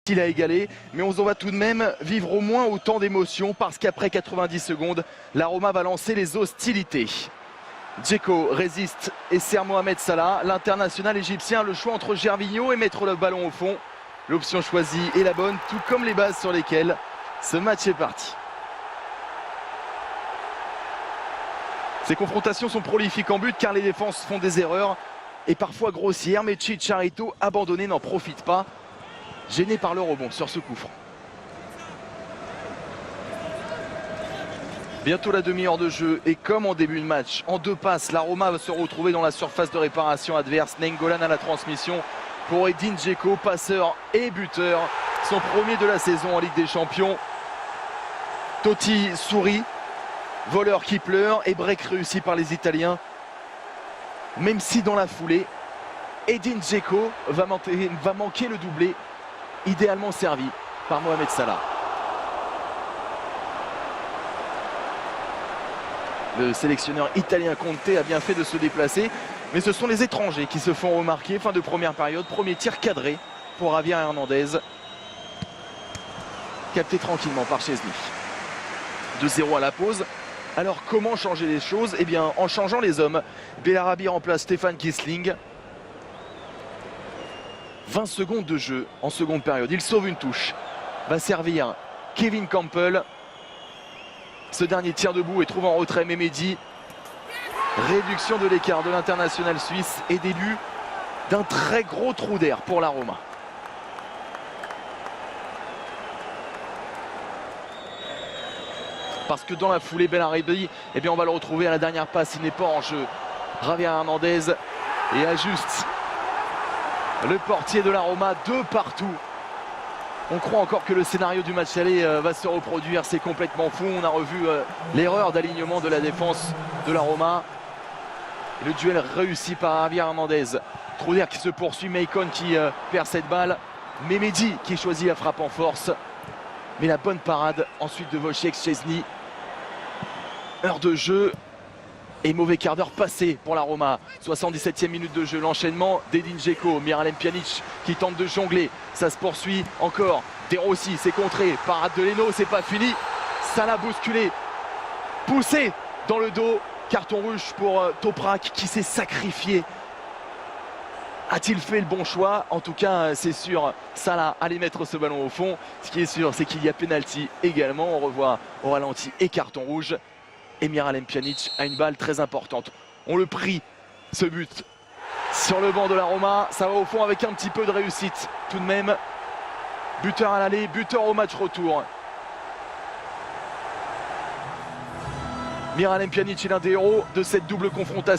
Il a égalé, mais on va tout de même vivre au moins autant d'émotions parce qu'après 90 secondes, la Roma va lancer les hostilités. Dzeko résiste et sert Mohamed Salah. L'international égyptien a le choix entre Gervinho et mettre le ballon au fond. L'option choisie est la bonne, tout comme les bases sur lesquelles ce match est parti. Ces confrontations sont prolifiques en but car les défenses font des erreurs et parfois grossières, mais Chicharito abandonné n'en profite pas. Gêné par le rebond sur ce coup franc. Bientôt la demi-heure de jeu et comme en début de match, en deux passes, la Roma va se retrouver dans la surface de réparation adverse. Nainggolan à la transmission pour Edin Dzeko, passeur et buteur. Son premier de la saison en Ligue des Champions. Totti sourit, voleur qui pleure et break réussi par les Italiens. Même si dans la foulée, Edin Dzeko va manquer le doublé. Idéalement servi par Mohamed Salah. Le sélectionneur italien Conte a bien fait de se déplacer, mais ce sont les étrangers qui se font remarquer. Fin de première période, premier tir cadré pour Javier Hernandez. Capté tranquillement par Szczesny. 2-0 à la pause. Alors comment changer les choses? Eh bien en changeant les hommes. Bellarabi remplace Stefan Kiesling. 20 secondes de jeu en seconde période. Il sauve une touche. Va servir Kevin Campbell. Ce dernier tire debout et trouve en retrait Mehmedi. Réduction de l'écart de l'international suisse et début d'un très gros trou d'air pour la Roma. Parce que dans la foulée, Bellarabi, eh bien on va le retrouver à la dernière passe. Il n'est pas en jeu. Javier Hernandez et ajuste le portier de la Roma de partout. On croit encore que le scénario du match aller va se reproduire. C'est complètement fou. On a revu l'erreur d'alignement de la défense de la Roma. Et le duel réussi par Javier Hernandez. Trou d'air qui se poursuit. Maicon qui perd cette balle. Mehmedi qui choisit la frappe en force. Mais la bonne parade ensuite de Wojciech Szczesny. Heure de jeu. Et mauvais quart d'heure passé pour la Roma. 77e minute de jeu, l'enchaînement d'Edin Dzeko, Miralem Pjanic qui tente de jongler. Ça se poursuit encore. De Rossi, c'est contré. Parade de Leno, c'est pas fini. Salah bousculé. Poussé dans le dos. Carton rouge pour Toprak qui s'est sacrifié. A-t-il fait le bon choix? En tout cas, c'est sûr, Salah allait mettre ce ballon au fond. Ce qui est sûr, c'est qu'il y a pénalty également. On revoit au ralenti et carton rouge. Et Miralem Pjanic a une balle très importante. On le prie, ce but sur le banc de la Roma. Ça va au fond avec un petit peu de réussite tout de même. Buteur à l'aller, buteur au match retour. Miralem Pjanic est l'un des héros de cette double confrontation.